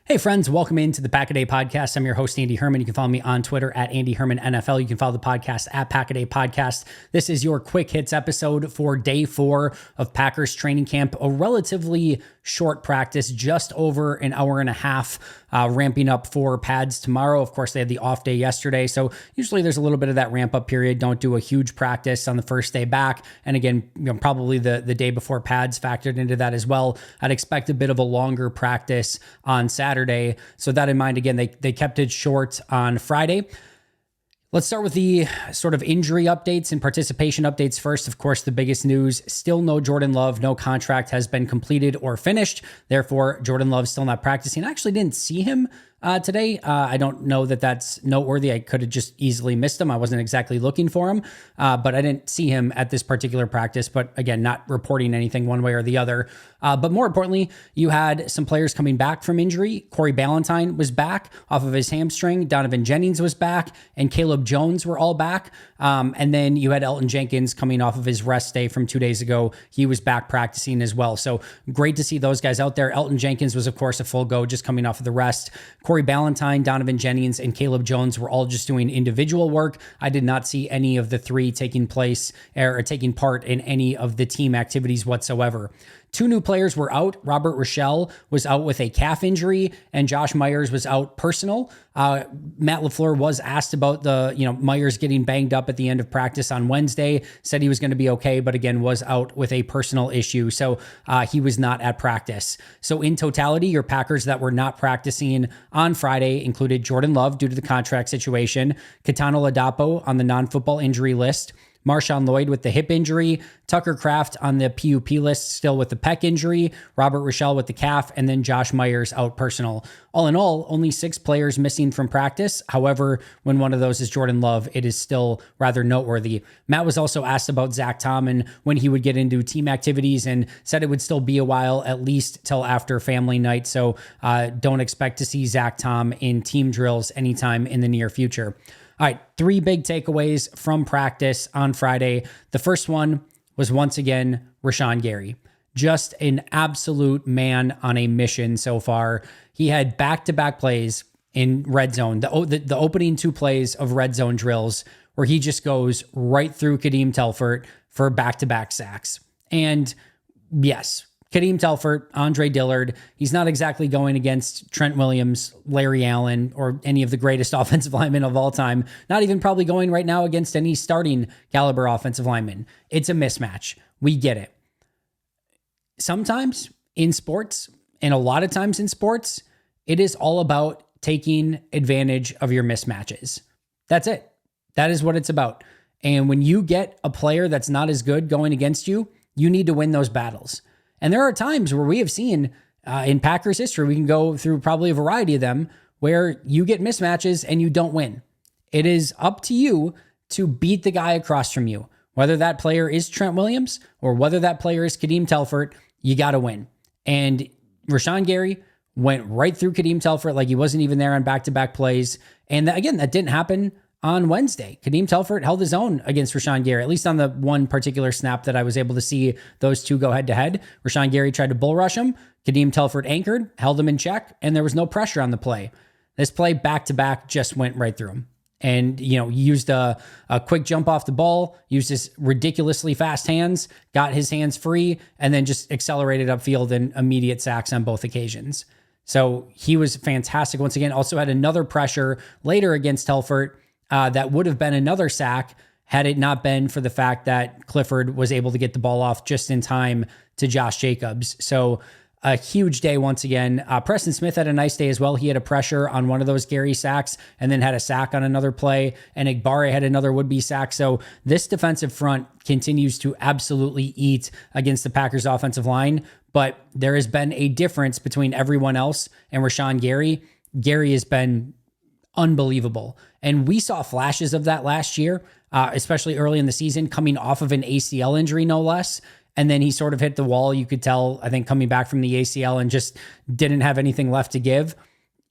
Hey friends, welcome into the Pack-A-Day Podcast. I'm your host, Andy Herman. You can follow me on Twitter at Andy Herman NFL. You can follow the podcast at Pack-A-Day Podcast. This is your quick hits episode for day 4 of Packers training camp, a relatively short practice, just over an hour and a half, ramping up for pads tomorrow. Of course, they had the off day yesterday, so usually there's a little bit of that ramp up period. Don't do a huge practice on the first day back. And again, probably the day before pads factored into that as well. I'd expect a bit of a longer practice on Saturday. So that in mind, again, they kept it short on Friday. Let's start with the sort of injury updates and participation updates first. Of course, the biggest news, still no Jordan Love. No contract has been completed or finished. Therefore, Jordan Love still not practicing. I actually didn't see him today. I don't know that that's noteworthy. I could have just easily missed him. I wasn't exactly looking for him, but I didn't see him at this particular practice. But again, not reporting anything one way or the other. But more importantly, you had some players coming back from injury. Corey Ballantyne was back off of his hamstring. Donovan Jennings was back, and Caleb Jones were all back. And then you had Elgton Jenkins coming off of his rest day from 2 days ago. He was back practicing as well. So great to see those guys out there. Elgton Jenkins was, of course, a full go, just coming off of the rest. Corey Ballantyne, Donovan Jennings, and Caleb Jones were all just doing individual work. I did not see any of the three taking place or taking part in any of the team activities whatsoever. 2 new players were out. Robert Rochelle was out with a calf injury, and Josh Myers was out personal. Matt LaFleur was asked about Myers getting banged up at the end of practice on Wednesday, said he was going to be okay, but again, was out with a personal issue. So he was not at practice. So in totality, your Packers that were not practicing on Friday included Jordan Love due to the contract situation, Katana Ladapo on the non-football injury list, Marshawn Lloyd with the hip injury, Tucker Kraft on the PUP list still with the pec injury, Robert Rochelle with the calf, and then Josh Myers out personal. All in all, only 6 players missing from practice. However, when one of those is Jordan Love, it is still rather noteworthy. Matt was also asked about Zach Tom and when he would get into team activities, and said it would still be a while, at least till after family night. So don't expect to see Zach Tom in team drills anytime in the near future. All right, 3 big takeaways from practice on Friday. The first one was once again Rashan Gary. Just an absolute man on a mission so far. He had back-to-back plays in red zone, the opening 2 plays of red zone drills, where he just goes right through Kadeem Telfort for back-to-back sacks. And yes, Kadeem Telfort, Andre Dillard, he's not exactly going against Trent Williams, Larry Allen, or any of the greatest offensive linemen of all time. Not even probably going right now against any starting caliber offensive lineman. It's a mismatch. We get it. Sometimes in sports, and a lot of times in sports, it is all about taking advantage of your mismatches. That's it. That is what it's about. And when you get a player that's not as good going against you, you need to win those battles. And there are times where we have seen in Packers history, we can go through probably a variety of them, where you get mismatches and you don't win. It is up to you to beat the guy across from you. Whether that player is Trent Williams or whether that player is Kadeem Telfort, you got to win. And Rashan Gary went right through Kadeem Telfort like he wasn't even there on back-to-back plays. And again, that didn't happen on Wednesday. Kadeem Telfort held his own against Rashan Gary, at least on the one particular snap that I was able to see those two go head-to-head. Rashan Gary tried to bull rush him. Kadeem Telfort anchored, held him in check, and there was no pressure on the play. This play back-to-back just went right through him. And, used a quick jump off the ball, used his ridiculously fast hands, got his hands free, and then just accelerated upfield and immediate sacks on both occasions. So he was fantastic once again. Also had another pressure later against Telfort, that would have been another sack had it not been for the fact that Clifford was able to get the ball off just in time to Josh Jacobs. So a huge day once again. Preston Smith had a nice day as well. He had a pressure on one of those Gary sacks and then had a sack on another play, and Igbare had another would-be sack. So this defensive front continues to absolutely eat against the Packers offensive line, but there has been a difference between everyone else and Rashan Gary. Gary has been unbelievable. And we saw flashes of that last year, especially early in the season, coming off of an ACL injury, no less. And then he sort of hit the wall. You could tell, I think, coming back from the ACL and just didn't have anything left to give.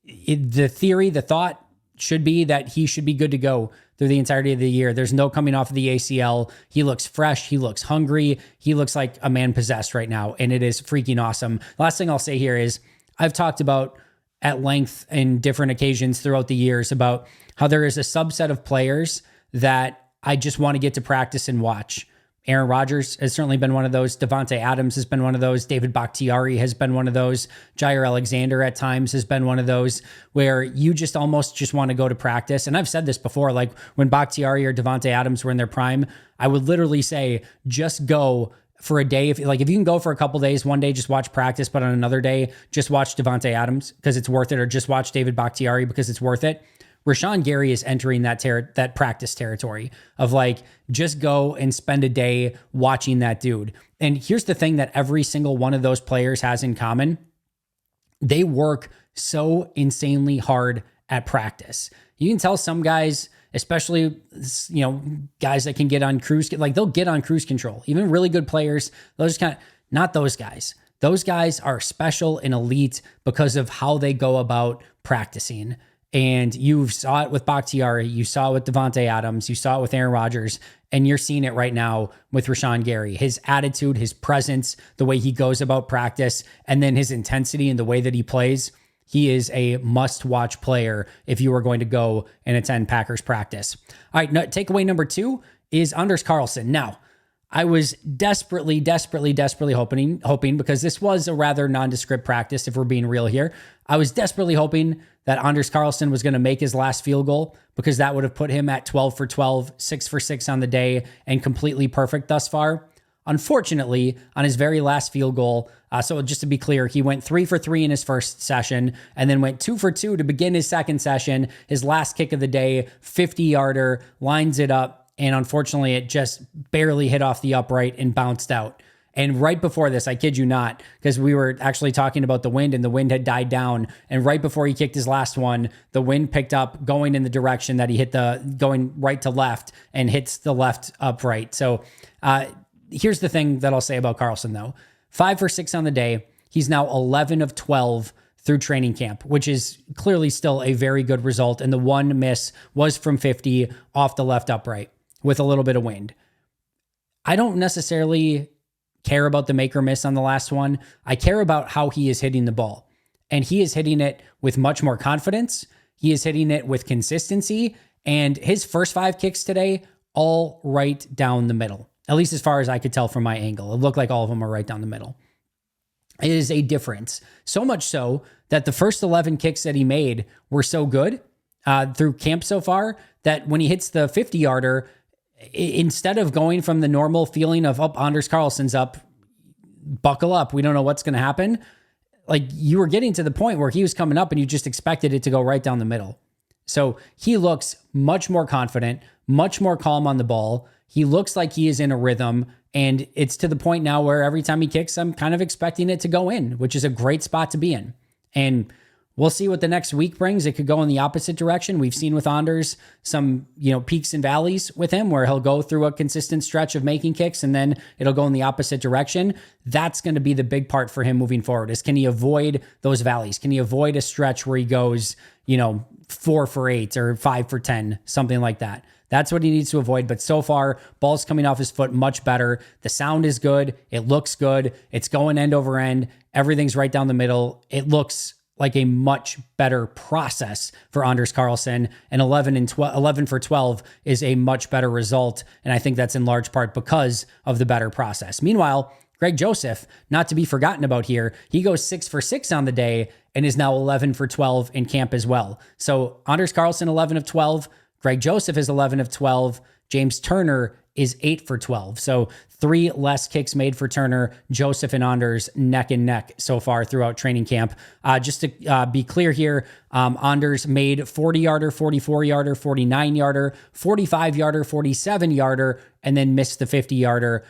The thought should be that he should be good to go through the entirety of the year. There's no coming off of the ACL. He looks fresh. He looks hungry. He looks like a man possessed right now. And it is freaking awesome. The last thing I'll say here is I've talked about at length in different occasions throughout the years about how there is a subset of players that I just want to get to practice and watch. Aaron Rodgers has certainly been one of those. Devontae Adams has been one of those. David Bakhtiari has been one of those. Jair Alexander at times has been one of those where you just almost just want to go to practice. And I've said this before, like when Bakhtiari or Devontae Adams were in their prime, I would literally say, just go for a day. If you can go for a couple days, one day just watch practice, but on another day, just watch Devontae Adams because it's worth it, or just watch David Bakhtiari because it's worth it. Rashan Gary is entering that practice territory of like, just go and spend a day watching that dude. And here's the thing that every single one of those players has in common. They work so insanely hard at practice. You can tell some guys, especially, guys that can get on they'll get on cruise control. Even really good players, those not those guys. Those guys are special and elite because of how they go about practicing. And you saw it with Bakhtiari, you saw it with Devontae Adams, you saw it with Aaron Rodgers, and you're seeing it right now with Rashan Gary. His attitude, his presence, the way he goes about practice, and then his intensity and the way that he plays. He is a must-watch player if you are going to go and attend Packers practice. All right, takeaway number 2 is Anders Carlson. Now, I was desperately hoping, because this was a rather nondescript practice, if we're being real here. I was desperately hoping that Anders Carlson was going to make his last field goal, because that would have put him at 12 for 12, 6 for 6 on the day, and completely perfect thus far. Unfortunately, on his very last field goal, so just to be clear, he went 3 for 3 in his first session and then went 2 for 2 to begin his second session. His last kick of the day, 50-yarder, lines it up, and unfortunately, it just barely hit off the upright and bounced out. And right before this, I kid you not, because we were actually talking about the wind and the wind had died down. And right before he kicked his last one, the wind picked up going in the direction that he hit going right to left and hits the left upright. So here's the thing that I'll say about Carlson, though. 5 for 6 on the day. He's now 11 of 12 through training camp, which is clearly still a very good result. And the one miss was from 50 off the left upright with a little bit of wind. I don't necessarily care about the make or miss on the last one. I care about how he is hitting the ball. And he is hitting it with much more confidence. He is hitting it with consistency. And his first 5 kicks today, all right down the middle. At least as far as I could tell from my angle. It looked like all of them were right down the middle. It is a difference. So much so that the first 11 kicks that he made were so good through camp so far that when he hits the 50-yarder, instead of going from the normal feeling of, Anders Carlson's up, buckle up, we don't know what's going to happen. Like, you were getting to the point where he was coming up and you just expected it to go right down the middle. So he looks much more confident, much more calm on the ball. He looks like he is in a rhythm, and it's to the point now where every time he kicks, I'm kind of expecting it to go in, which is a great spot to be in. And we'll see what the next week brings. It could go in the opposite direction. We've seen with Anders some, peaks and valleys with him where he'll go through a consistent stretch of making kicks and then it'll go in the opposite direction. That's going to be the big part for him moving forward, is can he avoid those valleys? Can he avoid a stretch where he goes, 4 for 8 or 5 for 10, something like that? That's what he needs to avoid. But so far, ball's coming off his foot much better. The sound is good. It looks good. It's going end over end. Everything's right down the middle. It looks like a much better process for Anders Carlson, and 11 for 12 is a much better result. And I think that's in large part because of the better process. Meanwhile, Greg Joseph, not to be forgotten about here, he goes 6 for 6 on the day and is now 11 for 12 in camp as well. So Anders Carlson, 11 of 12, Greg Joseph is 11 of 12, James Turner is 8 for 12. So 3 less kicks made for Turner, Joseph and Anders neck and neck so far throughout training camp. Just to be clear here, Anders made 40-yarder, 44-yarder, 49-yarder, 45-yarder, 47-yarder, and then missed the 50-yarder.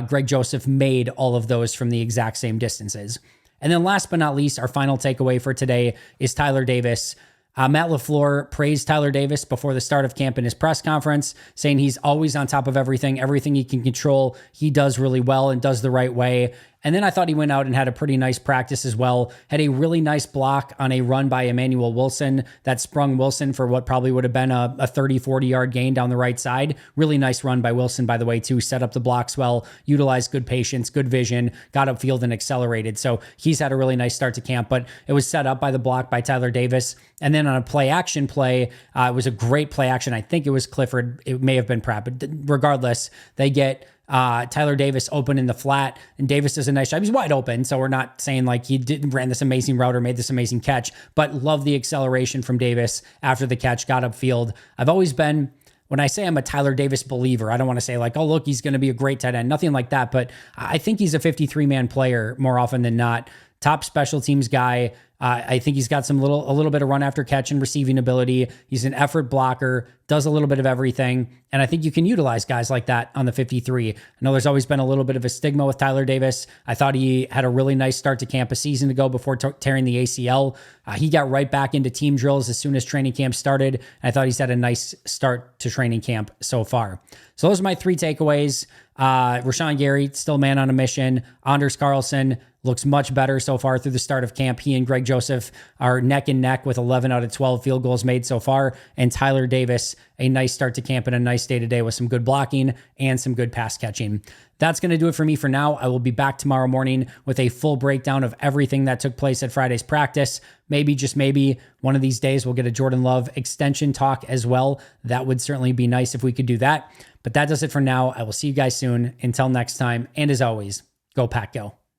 Greg Joseph made all of those from the exact same distances. And then last but not least, our final takeaway for today is Tyler Davis. Matt LaFleur praised Tyler Davis before the start of camp in his press conference, saying he's always on top of everything he can control. He does really well and does the right way. And then I thought he went out and had a pretty nice practice as well. Had a really nice block on a run by Emmanuel Wilson that sprung Wilson for what probably would have been a 30, 40-yard gain down the right side. Really nice run by Wilson, by the way, too. Set up the blocks well, utilized good patience, good vision, got upfield and accelerated. So he's had a really nice start to camp, but it was set up by the block by Tyler Davis. And then on a play action play, it was a great play action. I think it was Clifford. It may have been Pratt, but regardless, they get Tyler Davis open in the flat, and Davis does a nice job. He's wide open, so we're not saying like he ran this amazing route or made this amazing catch, but love the acceleration from Davis after the catch, got upfield. I've always been, when I say I'm a Tyler Davis believer, I don't want to say like, oh, look, he's going to be a great tight end, nothing like that, but I think he's a 53-man player more often than not. Top special teams guy. I think he's got a little bit of run after catch and receiving ability. He's an effort blocker, does a little bit of everything. And I think you can utilize guys like that on the 53. I know there's always been a little bit of a stigma with Tyler Davis. I thought he had a really nice start to camp a season ago before tearing the ACL. He got right back into team drills as soon as training camp started. I thought he's had a nice start to training camp so far. So those are my 3 takeaways. Rashan Gary, still man on a mission. Anders Carlson looks much better so far through the start of camp. He and Greg Joseph are neck and neck with 11 out of 12 field goals made so far. And Tyler Davis, a nice start to camp and a nice day-to-day with some good blocking and some good pass catching. That's going to do it for me for now. I will be back tomorrow morning with a full breakdown of everything that took place at Friday's practice. Maybe, just maybe, one of these days we'll get a Jordan Love extension talk as well. That would certainly be nice if we could do that. But that does it for now. I will see you guys soon. Until next time, and as always, go Pack Go.